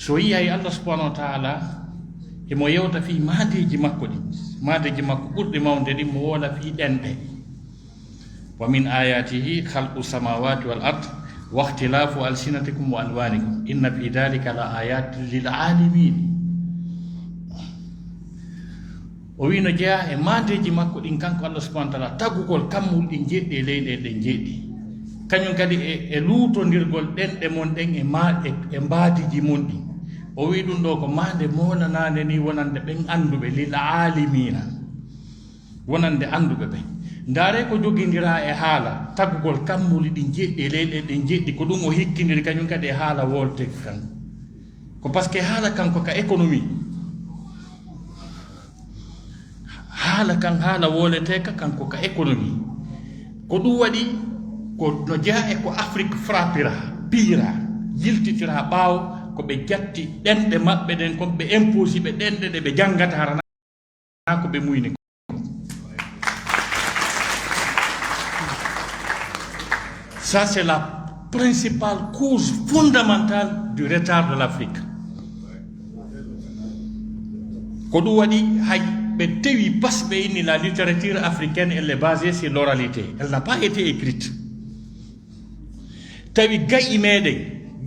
so yi ay Allah subhanahu wa ta'ala e mo yewta fi maadeji makko di maadeji makko ɓurɗe mawde ɗi mo wola fi ɗenɗe wa min ayatihi khalqu samawati wal ard wa ikhtilafu alsinatikum wa alwanikum inna fi dhalika la ayatin lil alimin o wi no jeeya e maadeji makko ɗin kanko Allah subhanahu wa ta'ala tagugol kammul ɗi jeɗɗi e leyɗe ɗe jeɗɗi kañum kadi e luutondirgol ɗenɗe mon ɗen e mbaadiji mon ɗi o wi ɗum ɗo ko maande molanande ni wonande ɓen anduɓe lil alimina wonande anduɓe ɓen ndaare ko jogindira e haala tagugol kammuli ɗi jeɗɗi e leyɗe ɗe jeɗɗi ko ɗum o hikkindiri kañum kadi e haala wolte kan ko par ce que haala kanko ka économie haala kan haala woleteka kanko ka économie ko ɗum waɗi ko no jeeya e ko Afrique frappira piira yiltitira ɓaawo ko ɓe jatti ɗenɗe maɓɓe ɗen kon ɓe imposi ɓe ɗenɗe ɗe ɓe janngata harana ko ɓe muyni ko ça c'est la principale cause fondamentale du retard de l'Afrique ko ɗum waɗi hay ɓe tewi pasɓe inni la littérature africaine elle est basée sur l'oralité elle n'a pas été écrite tawi gayi meɗen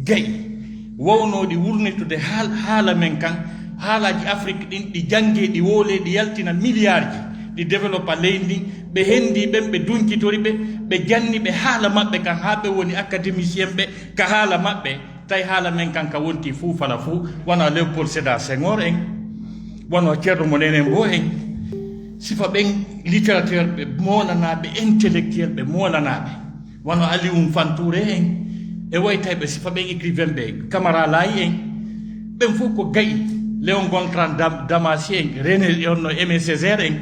gayi wawnoɗi wurnitude haala men kan haalaji Afrique ɗin ɗi jangue ɗi woole ɗi yaltina milliard ji ɗi développa leydi ndin ɓe hendi ɓen ɓe dunkitori ɓe janni ɓe haala maɓɓe kan ha ɓe woni académicien ɓe ka haala maɓɓe tawi haala men kan ka wonti fuu fala fuu wona Léopold Sédar Senghor en wono Ceerno Monene Mbow en sifa ɓen littérature ɓe molanaɓe intellectuel ɓe molanaɓe wono Aliou Fantouré en e waytayɓe sifa ɓen écrivain ɓe Camara Laye en ɓen fof ko gayi Léon Gontran Damassi en René onno Aimé Césaire en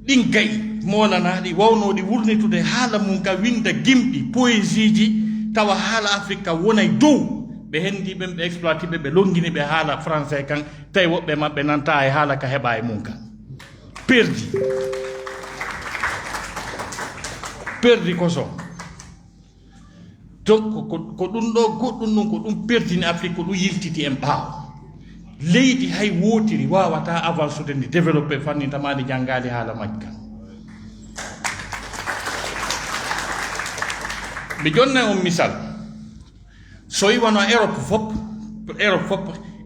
ɗin gayi molanaɗi wawnoɗi wurnitude haala mum ka winda gimɗi poésie ji tawa haala Afrique ka wonay dow ɓe hendi ɓen ɓe exploité ɓe longini ɓe haala français kan tawi woɓɓe maɓɓe nanta e haala ka heɓa e mum kan perdi koso donc ko ɗum ɗo goɗɗum ɗum ko ɗum perdini Afrique ko ɗum yiltiti en ɓaawo leydi hay wootiri wawata avancude ndi développé fannintamade janggali haala majji kan ɓe jonna on misal so yi wono Europe fop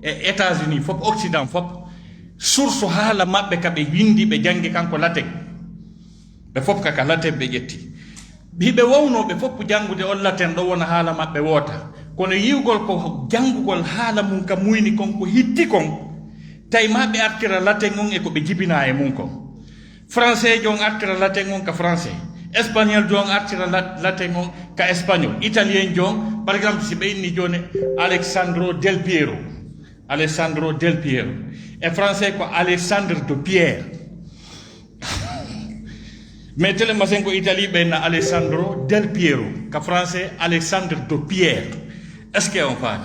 e États-Unis fop Occident fop source haala maɓɓe ka ɓe windi ɓe jangi kanko latin ɓe fop kaka latin ɓe ƴetti hiɓe wawnoɓe fof jangude on latin ɗo wona haala maɓɓe woota kono yiwgol ko jangugol haala mum ka muyni kon ko hitti kon tawi ma ɓe artira latin on e ko ɓe jibina e mum kon français jo on artira latin on ka français espagnol jo on artira latin on ka espagnol italien jo on par exemple si ɓe inni joni Alessandro Del Piero e français ko Alexandre de Pierre mais telemasen ko Italie ɓenna Alessandro Del Piero ka français Alexandre de Pierre est ce que on faami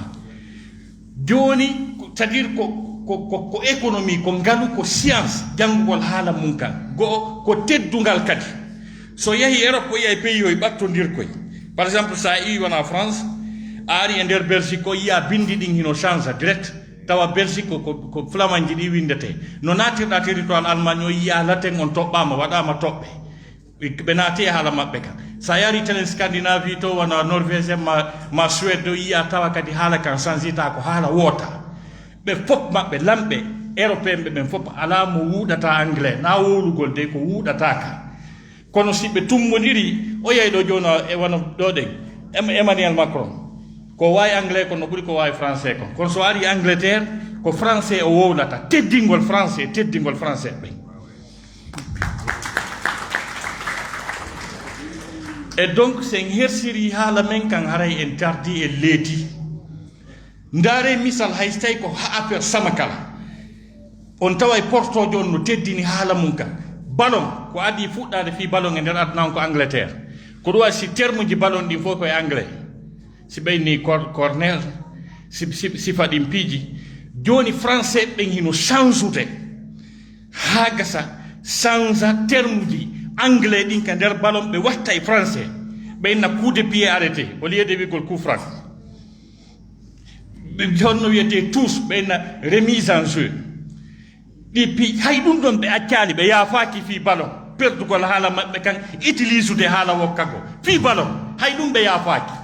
joni c'est à dire ko économie ko ngalu ko science janngugol haala mum kan go ko teddugal kadi so yahi Europe o yiya pays yoy ɓattodirkoy par exemple sa iwi wona France a ari e nder Belgique o yiya bindi ɗin hino change direct tawa Belgique ko flamanji ɗi windete no natirɗa territoire Allemagne o yiya latin on toɓɓama waɗama toɓɓe ɓe naati e haala maɓɓe kan sa yari telen Scandinavie to wona Norvégien ma Suède o yiya tawa kadi haala kan changita ko haala woota ɓe fof maɓɓe lamɓe européen ɓe ɓen fof ala mo wuuɗata anglais na wowlugol de ko wuuɗata ka kono si ɓe tummodiri o yeyɗo joni e wona ɗo ɗen Emmanuel Macron ko wawi anglais kono ɓuuri ko wawi français kon kono so ari Angleterre ko français o wowlata teddingol français ɓen et donc sen hersiri haala men kan haray en tardi e leedi ndaare misal hay so tawi ko ha affaire samakala on tawa e portojo on no teddini haala mum kan ballon ko adi fuɗɗade fi ballon e nder aduna on ko Angleterre ko ɗum waɗi si terme ji ballon ɗin fof koye anglais si ɓeyni corner si faɗin piiji joni français ɓen hino change ha gasa change terme ji anglais ɗin ka nder ballon ɓe watta e français ɓe inna coup de pied arrêté au lieu de wigol coup franc honno wiyete tous ɓeyna remise en jeu ɗi pi hay ɗum ɗon ɓe accali ɓe yaafaki fi ballon perdugol haala maɓɓe kan utilise ude haala wokka ko fi ballon hay ɗum ɓe yaafaki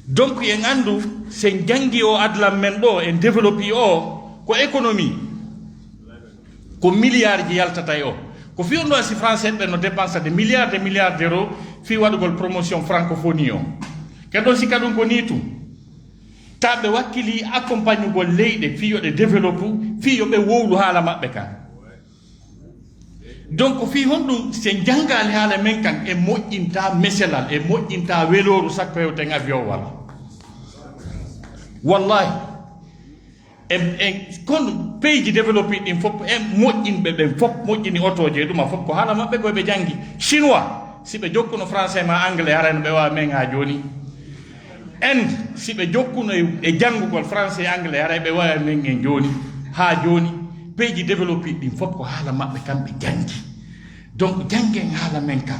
donc en andu sen jangi o adlam men ɗo en développi o ko économie ko milliard ji yaltata o ko fi on ɗo asi français ɓe no dépense de milliards d'euros fi waɗugol promotion francophonie o keɗon sikka ɗum ko ni tum taɓe wakkili accompagne gol leyɗe fi yoɗe développe fi yoɓe wowlu haala maɓɓe kan donc fi honɗum sen jangali haala men kan e moƴƴinta meselal e moƴƴinta weloru sakko hewten avion walla wallahi kono pays ji développé ɗin fof en moƴƴinɓe ɓen fof moƴƴini otoje e ɗuma fof ko haala maɓɓe koyeɓe jangi chinois si ɓe jokkuno français ma anglais harano ɓe wawa men ha joni inde si ɓe jokkuno e janngugol français anglais haray ɓe wawa men en joni ha joni pays ji développé ɗin fof ko haala maɓɓe kamɓe jangi donc jangen haala men kam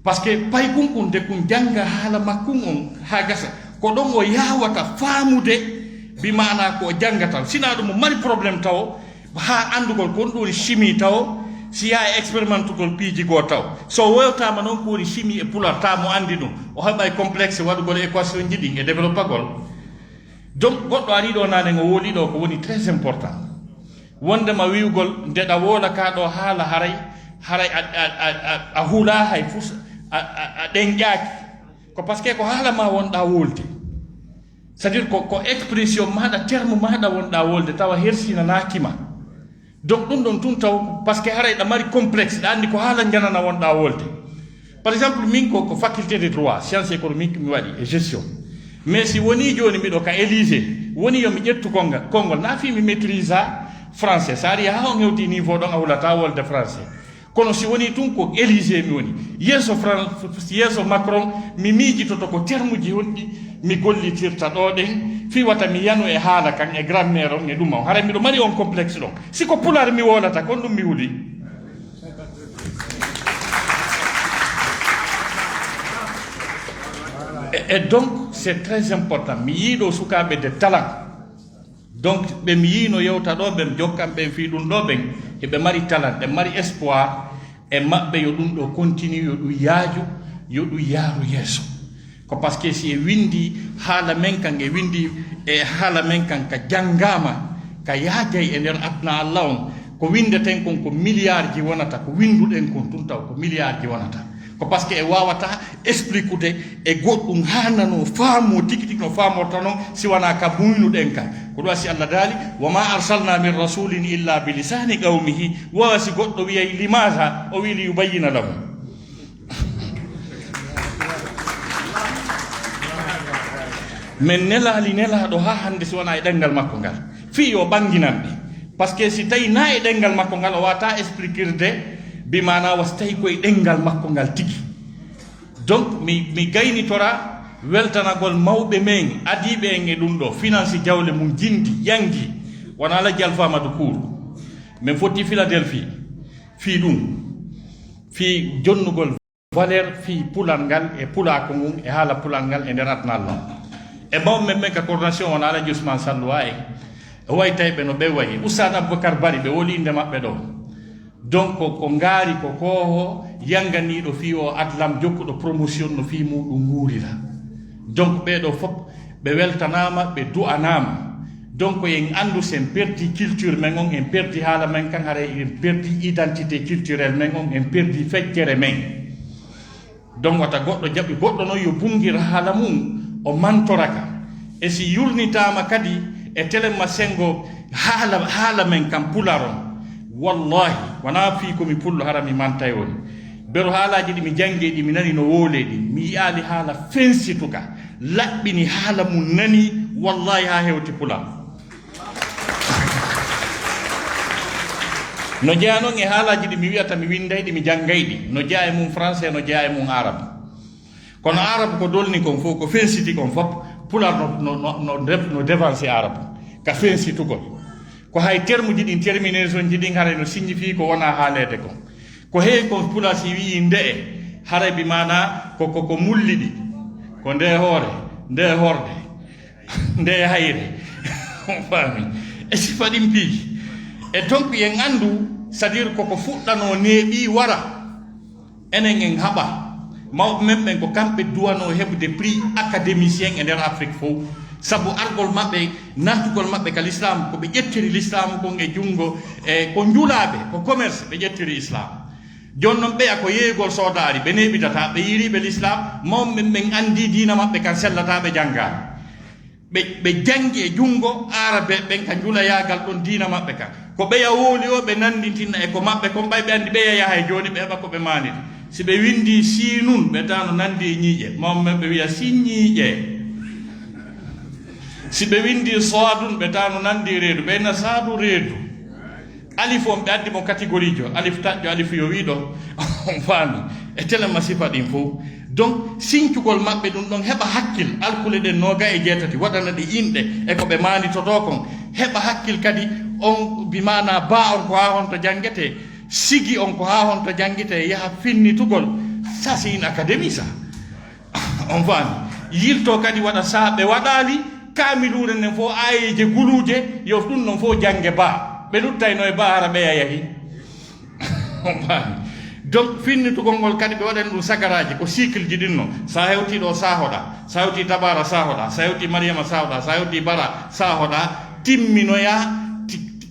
par ce que pay kun de kun janga haala makkun on ha gasa ko ɗon o yawata faamude bimana ko jangata sina ɗum mo mari probléme taw ha andugol kon ɗoni chimie taw si yaa expérimentugol piiji goo taw so wewtama noon ko woni chimie e pular ta mo andi ɗum o heɓay complexe waɗugol équation ji ɗi e développagol donc goɗɗo ari ɗo nane ngo wooli ɗo ko woni très important wondema wiwgol ndeɗa woola ka ɗo haala haray a huula hay fus a ɗenƴaaki ko par ce que ko haala ma wonɗa wolde c'est à dire ko expression maɗa terme maɗa wonɗa wolde tawa hersinanakima donc ɗum ɗon tun taw par ce que haray ɗa mari complexe ɗa andi ko haala janana wonɗa wolde par exemple min ko faculté de droit science économique mi waɗi e gestion mais si woni joni miɗo ka élysée woni yomi ƴettu konngol na fi mi maîtrise français sa ari ha on hewti niveau ɗon a hulata wolde français kono si woni tun ko élysée mi woni yeeso macron mi miijitoto ko terme ji honɗi mi gollitirta ɗo ɗen fi wata mi yanu e haala kan e grammaire on e ɗum o hara miɗo mari on complexe ɗon siko pular mi wolata kon ɗum mi huuli et donc c'est très important mi yiiɗo sukaɓe de talent donc ɓe mi yiino yewta ɗo ɓe jokkan ɓen fi ɗum ɗo ɓen eɓe mari talent ɓe mari espoir e maɓɓe yo ɗum ɗo continue yo ɗum yaaju yo ɗum yaaru yeeso ko par ce que si e windi haala men kan e windi e haala men kan ka janngama ka yaajay e nder adna allah on ko windeten kon ko milliard ji wonata ko winduɗen kon tun taw ko milliard ji wonata ko par ce que e wawata expliquude e goɗɗum hanano faamo tigi tigi no faamorta noon si wona ka muynuɗen ka ko ɗo si allah daali wa ma arsalna min rasulin illa bi lisani qawmihi wawa si goɗɗo wiyay limata o wi li yubayyina lahum min nelaɗo ha hande si wona e ɗengal makko ngal fi yo ɓanginanɓe par ce que si tawi na e ɗengal makko ngal o wata expliquirde bimana was tawi koye ɗengal makko ngal tigi donc mi gaynitora weltanagol mawɓe men adiɓe en e ɗum ɗo finance jawle mum jindi yangi wona alaji alpha amadou cour min foti philadelphie fi ɗum fi jonnugol valeur fi pulal ngal e pulako mum e haala pulal ngal e nder adna allah e mawɓe men ka coordination wona alaji ousmane sallowa o way tawɓe no ɓe wayi oustade aboubacar bari ɓe woli inde maɓɓe ɗo donc ko ngaari ko kooho yanganiiɗo fii o adlam jokkuɗo promotion no fii muɗum wuurira donc ɓeeɗo fof ɓe weltanaama ɓe du'anaama donc en anndu sen perdi culture men on en perdi haala men kan hara en perdi identité culturelle men on en perdi feccere men donc wata goɗɗo jaɓi goɗɗo noon yo bungira haala mum o mantoraka e si yurnitaama kadi e téléma sengo haala men kam pularon wallahi wona fi komi pullo hara mi mantay on bero haalaji ɗi mi jangi ɗi mi nani no woole ɗi mi yiyaali haala fensituka laɓɓini haala mum nani wallahi ha hewti pulam no jeeya noon e haalaji ɗi mi wiyata mi winday ɗi mi janngay ɗi no jeeya e mum français no jeeya e mum arabe kono arabe ko dolni kon fof ko fensiti kon fof pular no dévancé arabe ka fensitugol ko hay terme ji ɗin terminaison ji ɗin haray no signifie ko wona haalede kon ko heewi kon pula si wii nde haray bi mana ko mullidi ko nde hoore nde horde nde hayre on faami e sifa ɗin piiji e donc yen andu c'est à dire koko fuɗɗano neeɓi wara enen en haɓa mawɓe men ɓen ko kamɓe duwano heɓde prix académicien e nder Afrique fof sabu argol maɓɓe naatugol maɓɓe ka l'islam ko ɓe ƴettiri l'islam kon e junngo e ko njulaɓe ko commerce ɓe ƴettiri islam joni noon ɓeya ko yeeygol soodari ɓe neɓitata ɓe yiriɓe l'islam mawɓe ɓen andi diina maɓɓe kan sellata ɓe janngani ɓe jangi e junngo arabe ɓen ka njulayagal ɗon diina maɓɓe kan ko ɓeya wooli o ɓe nanditinna e ko maɓɓe kon ɓay ɓe andi ɓeya yaha e joni ɓe heɓa ko ɓe manide si ɓe windi sinun ɓe tano nandi e ñiiƴe mawɓe ɓe wiya si ñiiƴe si ɓe windi soadun ɓe tano nandi reedu ɓeyna saadu reedu alif on ɓe addi mo catégorie jo alif taƴƴo alif yo wiɗo on faami e telema sifa ɗin fof donc sincugol maɓɓe ɗum ɗon heɓa hakkil alkule ɗen noga e jeetati waɗana ɗe inɗe e ko ɓe manitoto kon heɓa hakkil kadi on bimana ba on ko ha honto janguete sigi on ko ha honto janguete yaha finnitugol ça c'est une académie ça on faami yilto kadi waɗa sa ɓe waɗali kamilure nden fof ayeje guluje yo ɗum noon fof jangge ba ɓe luttayno e ba hara ɓeya yahi on faami donc finnitugol ngol kadi ɓe waɗani ɗum sagaraji ko cycle ji ɗinno sa hewti ɗo sahoɗa sa hewti tabara sahoɗa sa hewti mariama sahoɗa sa hewti bara sahoɗa timminoya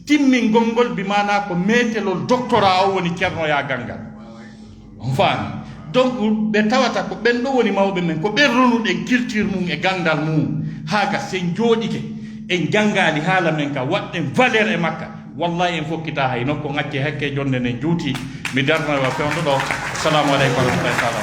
timmingol ngol bimana ko metelol doctorat o woni ceernoya gangal on faami donc ɓe tawata ko ɓen ɗo woni mawɓe men ko ɓen ronuɗen culture mum e gandal mum haga sen jooɗike en jangali haala men ka waɗɗen valeur e makka wallahi en fokkita hay nokko ŋacce hakke jonde nen juuti mi darnowa fewndo ɗo assalamu aleykum wa rahmatullahi taala